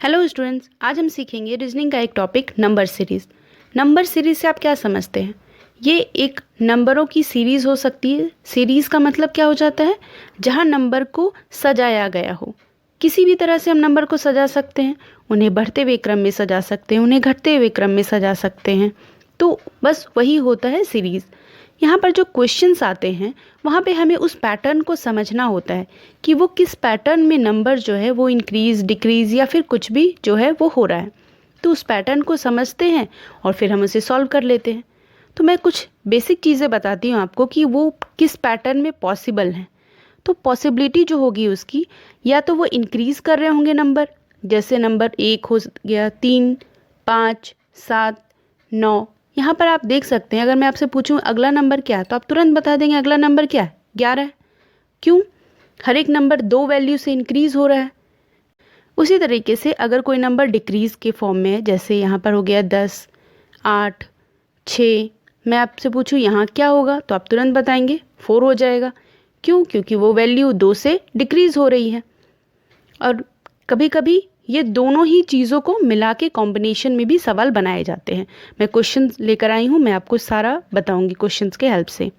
Hello students, आज हम सीखेंगे रीजनिंग का एक topic number series. Number series से आप क्या समझते हैं? ये एक नंबरों की सीरीज़ हो सकती है। सीरीज़ का मतलब क्या हो जाता है? जहाँ नंबर को सजाया गया हो। किसी भी तरह से हम नंबर को सजा सकते हैं। उन्हें बढ़ते हुए क्रम में सजा सकते हैं, उन्हें घटते हुए क्रम में सजा सकते हैं। तो बस वही होता है सीरीज़। यहाँ पर जो क्वेश्चंस आते हैं वहाँ पे हमें उस पैटर्न को समझना होता है कि वो किस पैटर्न में नंबर जो है वो इंक्रीज़ डिक्रीज़ या फिर कुछ भी जो है वो हो रहा है। तो उस पैटर्न को समझते हैं और फिर हम उसे सॉल्व कर लेते हैं। तो मैं कुछ बेसिक चीज़ें बताती हूँ आपको कि वो किस पैटर्न में पॉसिबल हैं। तो पॉसिबिलिटी जो होगी उसकी, या तो वो इंक्रीज़ कर रहे होंगे नंबर, जैसे नंबर 1 हो गया, 3, 5, 7, 9। यहाँ पर आप देख सकते हैं, अगर मैं आपसे पूछूं अगला नंबर क्या है तो आप तुरंत बता देंगे अगला नंबर क्या है, 11 है। क्यों? हर एक नंबर 2 वैल्यू से इंक्रीज़ हो रहा है। उसी तरीके से अगर कोई नंबर डिक्रीज़ के फॉर्म में है, जैसे यहाँ पर हो गया 10, 8, 6, मैं आपसे पूछूं यहाँ क्या होगा तो आप तुरंत बताएंगे 4 हो जाएगा। क्यों? क्योंकि वो वैल्यू 2 से डिक्रीज़ हो रही है। और कभी कभी ये दोनों ही चीज़ों को मिला के कॉम्बिनेशन में भी सवाल बनाए जाते हैं। मैं क्वेश्चन लेकर आई हूँ, मैं आपको सारा बताऊँगी क्वेश्चंस के हेल्प से।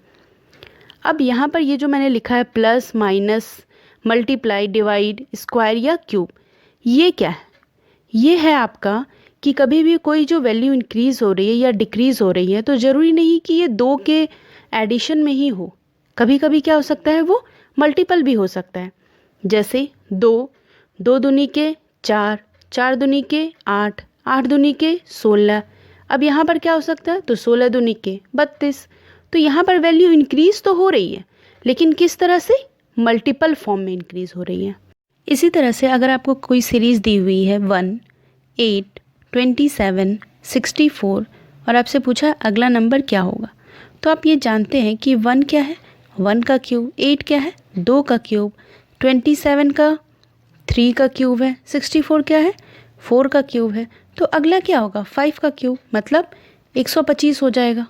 अब यहाँ पर ये जो मैंने लिखा है plus minus multiply divide square या क्यूब, ये क्या है? ये है आपका कि कभी भी कोई जो वैल्यू इंक्रीज़ हो रही है या डिक्रीज़ हो रही है तो ज़रूरी नहीं कि ये 2 के एडिशन में ही हो। कभी कभी क्या हो सकता है, वो मल्टीपल भी हो सकता है। जैसे 2, 2 दूनी के 4, 4 दूनी के 8, 8 दूनी के 16। अब यहाँ पर क्या हो सकता है, तो 16 दूनी के 32। तो यहाँ पर वैल्यू इंक्रीज़ तो हो रही है, लेकिन किस तरह से? मल्टीपल फॉर्म में इंक्रीज़ हो रही है। इसी तरह से अगर आपको कोई सीरीज़ दी हुई है 1, 8, 27, 64 और आपसे पूछा अगला नंबर क्या होगा, तो आप ये जानते हैं कि 1 क्या है, 1 का क्यूब, 8 क्या है, 2 का क्यूब, 27 का 3 का क्यूब है, 64 क्या है, 4 का क्यूब है। तो अगला क्या होगा, 5 का क्यूब, मतलब 125 हो जाएगा।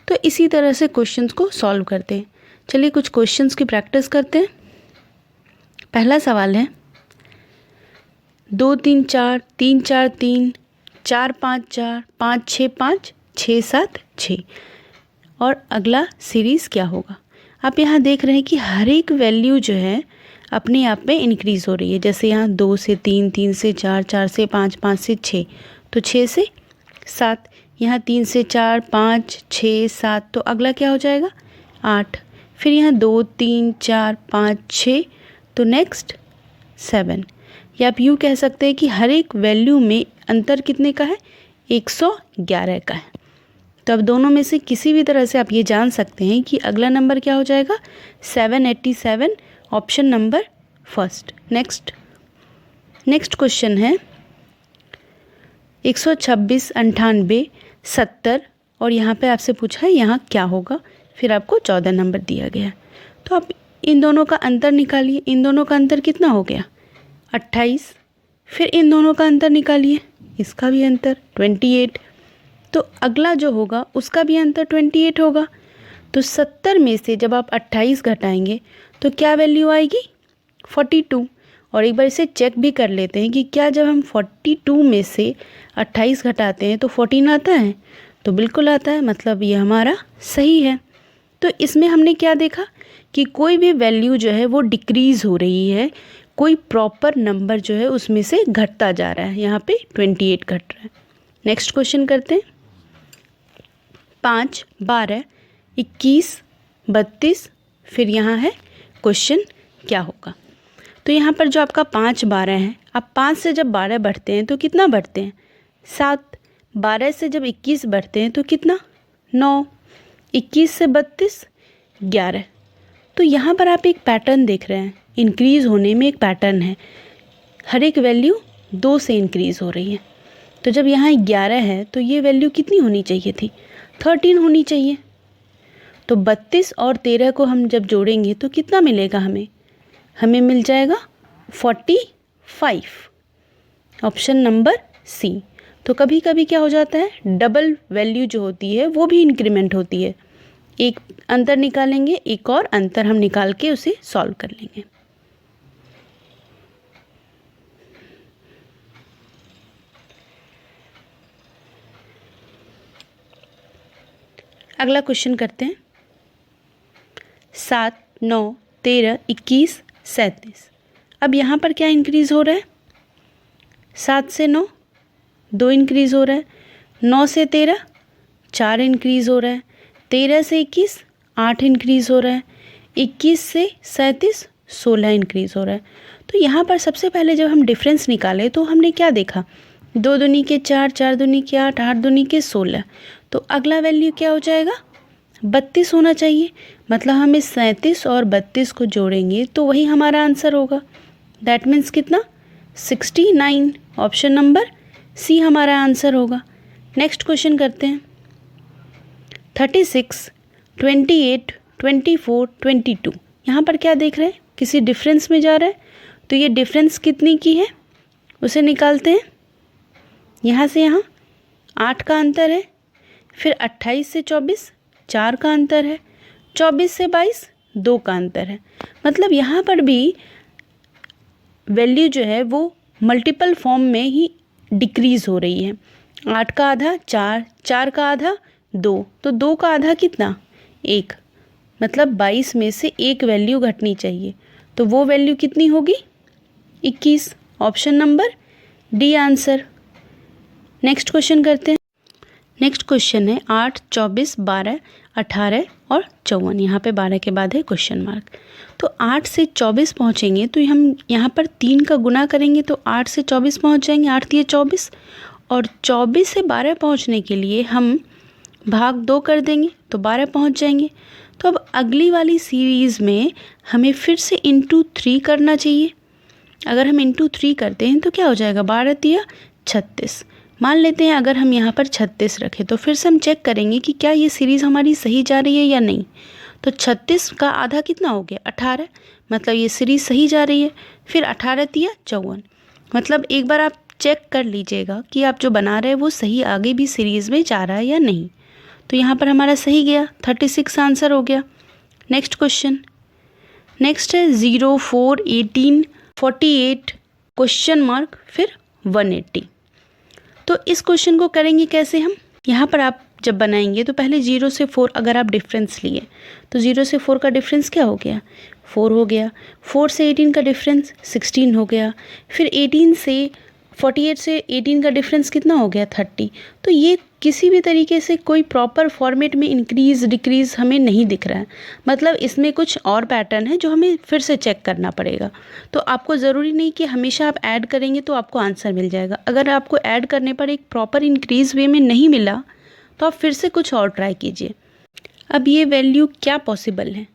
तो इसी तरह से क्वेश्चंस को सॉल्व करते हैं। चलिए कुछ क्वेश्चंस की प्रैक्टिस करते हैं। पहला सवाल है 2 3 4 3 4 3 4 5 4 5 6 5 6 7 6 और अगला सीरीज़ क्या होगा। आप यहाँ देख रहे हैं कि हर एक वैल्यू जो है अपने आप में इंक्रीज़ हो रही है। जैसे यहाँ 2 से 3, 3 से 4, 4 से 5, 5 से 6, तो 6 से 7। यहाँ 3 से 4, 5, 6, 7, तो अगला क्या हो जाएगा, 8। फिर यहाँ 2, 3, 4, 5, 6, तो नेक्स्ट 7। या आप यूँ कह सकते हैं कि हर एक वैल्यू में अंतर कितने का है, 111 का है। तो अब दोनों में से किसी भी तरह से आप ये जान सकते हैं कि अगला नंबर क्या हो जाएगा, 787, option number first. Next question है 126, 98, 70 और यहाँ पे आपसे पूछा है यहाँ क्या होगा, फिर आपको 14 नंबर दिया गया है। तो आप इन दोनों का अंतर निकालिए। इन दोनों का अंतर कितना हो गया, 28। फिर इन दोनों का अंतर निकालिए, इसका भी अंतर 28। तो अगला जो होगा उसका भी अंतर 28 होगा। तो 70 में से जब आप 28 घटाएंगे तो क्या वैल्यू आएगी, 42। और एक बार इसे चेक भी कर लेते हैं कि क्या जब हम 42 में से 28 घटाते हैं तो 14 आता है, तो बिल्कुल आता है, मतलब ये हमारा सही है। तो इसमें हमने क्या देखा कि कोई भी वैल्यू जो है वो डिक्रीज़ हो रही है, कोई प्रॉपर नंबर जो है उसमें से घटता जा रहा है। यहाँ पे 28 घट रहा है। नेक्स्ट क्वेश्चन करते हैं 5, 12, 21, 32। फिर यहाँ है क्वेश्चन क्या होगा। तो यहाँ पर जो आपका 5, 12 है, अब 5 से जब 12 बढ़ते हैं तो कितना बढ़ते हैं, 7। 12 से जब 21 बढ़ते हैं तो कितना, 9। 21 से 32, 11। तो यहाँ पर आप एक पैटर्न देख रहे हैं, इंक्रीज़ होने में एक पैटर्न है। हर एक वैल्यू 2 से इंक्रीज़ हो रही है। तो जब यहाँ 11 है तो ये वैल्यू कितनी होनी चाहिए थी, 13 होनी चाहिए। तो 32 और 13 को हम जब जोड़ेंगे तो कितना मिलेगा हमें मिल जाएगा 45, ऑप्शन नंबर सी। तो कभी कभी क्या हो जाता है, डबल वैल्यू जो होती है वो भी इंक्रीमेंट होती है। एक अंतर निकालेंगे, एक और अंतर हम निकाल के उसे सॉल्व कर लेंगे। अगला क्वेश्चन करते हैं। 7, 9, 13, 21, 37। अब यहाँ पर क्या इंक्रीज़ हो रहा है? 7 से 9 2 इंक्रीज़ हो रहा है, 9 से 13 4 इंक्रीज़ हो रहा है, 13 से 21 8 इंक्रीज़ हो रहा है, 21 से 37 16 इंक्रीज़ हो रहा है। तो यहाँ पर सबसे पहले जब हम डिफरेंस निकाले तो हमने क्या देखा? 2 दूनी के 4, 4 दूनी के 8, 8 दूनी के 16। तो अगला वैल्यू क्या हो जाएगा? 32 होना चाहिए। मतलब हम इस 37 और 32 को जोड़ेंगे तो वही हमारा आंसर होगा। दैट मीन्स कितना? 69। ऑप्शन नंबर सी हमारा आंसर होगा। नेक्स्ट क्वेश्चन करते हैं। 36, 28, 24, 22। यहाँ पर क्या देख रहे हैं? किसी डिफरेंस में जा रहा है। तो ये डिफरेंस कितनी की है उसे निकालते हैं। यहाँ से यहाँ 8 का अंतर है, फिर 28 से 24 4 का अंतर है, 24 से 22 2 का अंतर है। मतलब यहाँ पर भी वैल्यू जो है वो मल्टीपल फॉर्म में ही डिक्रीज़ हो रही है। 8 का आधा 4, 4 का आधा 2, तो 2 का आधा कितना? 1। मतलब 22 में से एक वैल्यू घटनी चाहिए। तो वो वैल्यू कितनी होगी? 21। Option number D answer. Next question करते हैं। नेक्स्ट क्वेश्चन है 8, 24, 12, 18 और 54। यहाँ पे 12 के बाद है क्वेश्चन मार्क। तो 8 से 24 पहुँचेंगे तो हम यहाँ पर 3 का गुना करेंगे तो 8 से 24 पहुँच जाएंगे। 8 3 24 और 24 से 12 पहुँचने के लिए हम भाग 2 कर देंगे तो 12 पहुँच जाएंगे। तो अब अगली वाली सीरीज़ में हमें फिर से इंटू 3 करना चाहिए। अगर हम इंटू 3 करते हैं तो क्या हो जाएगा? 12 तिया 36। मान लेते हैं अगर हम यहाँ पर 36 रखें तो फिर से हम चेक करेंगे कि क्या ये सीरीज़ हमारी सही जा रही है या नहीं। तो 36 का आधा कितना हो गया? 18। मतलब ये सीरीज़ सही जा रही है। फिर 18 तिया 54। मतलब एक बार आप चेक कर लीजिएगा कि आप जो बना रहे हैं वो सही आगे भी सीरीज़ में जा रहा है या नहीं। तो यहाँ पर हमारा सही गया, 36 आंसर हो गया। Next question. नेक्स्ट है 0, 4, 18, 48 क्वेश्चन मार्क फिर 180। तो इस क्वेश्चन को करेंगे कैसे हम? यहाँ पर आप जब बनाएंगे तो पहले 0 से 4 अगर आप डिफरेंस लिए तो 0 से 4 का डिफरेंस क्या हो गया? 4 हो गया। 4 से 18 का डिफरेंस 16 हो गया। फिर 18 से 48 से 18 का डिफरेंस कितना हो गया? 30। तो ये किसी भी तरीके से कोई प्रॉपर फॉर्मेट में इंक्रीज़ डिक्रीज़ हमें नहीं दिख रहा है। मतलब इसमें कुछ और पैटर्न है जो हमें फिर से चेक करना पड़ेगा। तो आपको ज़रूरी नहीं कि हमेशा आप ऐड करेंगे तो आपको आंसर मिल जाएगा। अगर आपको ऐड करने पर एक प्रॉपर इंक्रीज़ वे में नहीं मिला तो आप फिर से कुछ और ट्राई कीजिए। अब ये वैल्यू क्या पॉसिबल है?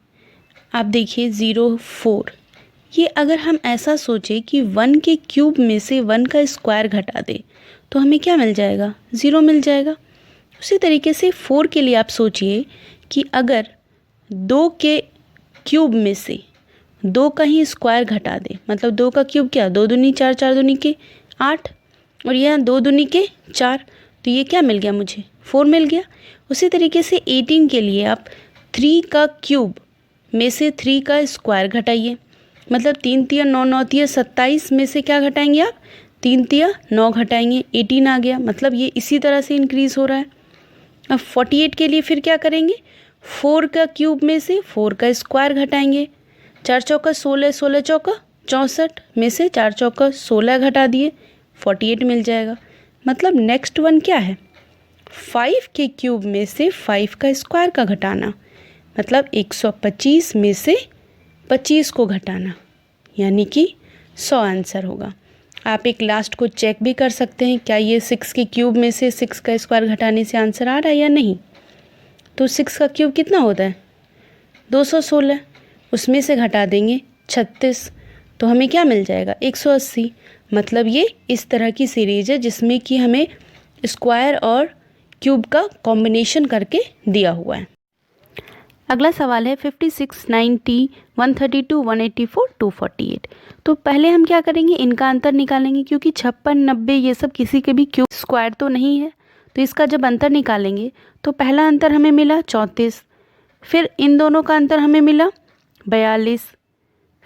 आप देखिए 0, 4। ये अगर हम ऐसा सोचें कि 1 के क्यूब में से 1 का स्क्वायर घटा दें तो हमें क्या मिल जाएगा? 0 मिल जाएगा। उसी तरीके से 4 के लिए आप सोचिए कि अगर 2 के क्यूब में से 2 का ही स्क्वायर घटा दें, मतलब 2 का क्यूब क्या? 2 दूनी 4, 4 दूनी के 8 और यहाँ 2 दूनी के 4। तो ये क्या मिल गया मुझे? 4 मिल गया। उसी तरीके से 18 के लिए आप 3 का क्यूब में से 3 का स्क्वायर घटाइए। मतलब 3 तिया 9, 9 तिया 27 में से क्या घटाएंगे आप? 3 तिया 9 घटाएंगे, 18 आ गया। मतलब ये इसी तरह से इंक्रीज़ हो रहा है। अब 48 के लिए फिर क्या करेंगे? 4 का क्यूब में से 4 का स्क्वायर घटाएंगे। 4 चौका 16, 16 चौका 64 में से 4 चौका 16 घटा दिए, 48 मिल जाएगा। मतलब नेक्स्ट वन क्या है? 5 के क्यूब में से 5 का स्क्वायर का घटाना, मतलब 125 में से 25 को घटाना, यानी कि 100 आंसर होगा। आप एक लास्ट को चेक भी कर सकते हैं, क्या ये 6 के क्यूब में से 6 का स्क्वायर घटाने से आंसर आ रहा है या नहीं। तो 6 का क्यूब कितना होता है? 216। उसमें से घटा देंगे 36 तो हमें क्या मिल जाएगा? 180। मतलब ये इस तरह की सीरीज है जिसमें कि हमें स्क्वायर और क्यूब का कॉम्बिनेशन करके दिया हुआ है। अगला सवाल है 56, 90, 132, 184, 248। तो पहले हम क्या करेंगे? इनका अंतर निकालेंगे, क्योंकि 56, 90 ये सब किसी के भी क्यूब स्क्वायर तो नहीं है। तो इसका जब अंतर निकालेंगे तो पहला अंतर हमें मिला 34, फिर इन दोनों का अंतर हमें मिला 42,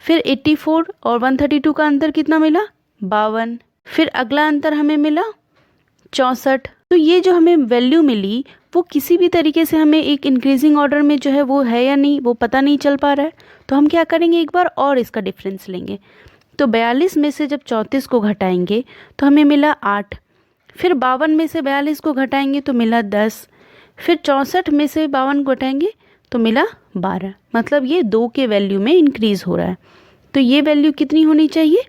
फिर 84 और 132 का अंतर कितना मिला? 52, फिर अगला अंतर हमें मिला 64। तो ये जो हमें वैल्यू मिली वो किसी भी तरीके से हमें एक इंक्रीजिंग ऑर्डर में जो है वो है या नहीं वो पता नहीं चल पा रहा है। तो हम क्या करेंगे, एक बार और इसका डिफरेंस लेंगे। तो 42 में से जब 34 को घटाएंगे तो हमें मिला 8, फिर 52 में से 42 को घटाएंगे तो मिला 10, फिर 64 में से 52 को घटाएंगे तो मिला 12। मतलब ये 2 के वैल्यू में इंक्रीज़ हो रहा है। तो ये वैल्यू कितनी होनी चाहिए,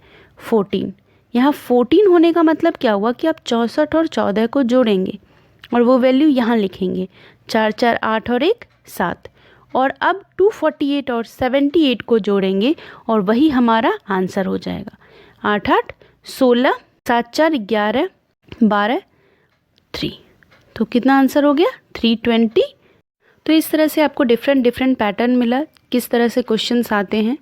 14। यहाँ 14 होने का मतलब क्या हुआ कि आप 64 और 14 को जोड़ेंगे और वो वैल्यू यहाँ लिखेंगे, 4 4 8 और 1 7। और अब 248 और 78 को जोड़ेंगे और वही हमारा आंसर हो जाएगा। 8 8 16, 7 4 11, 12 3। तो कितना आंसर हो गया, 320। तो इस तरह से आपको डिफरेंट पैटर्न मिला किस तरह से क्वेश्चंस आते हैं।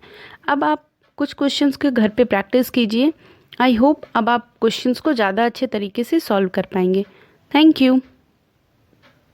अब आप कुछ क्वेश्चंस के घर पे प्रैक्टिस कीजिए। आई होप अब आप क्वेश्चंस को ज़्यादा अच्छे तरीके से सॉल्व कर पाएंगे। Thank you.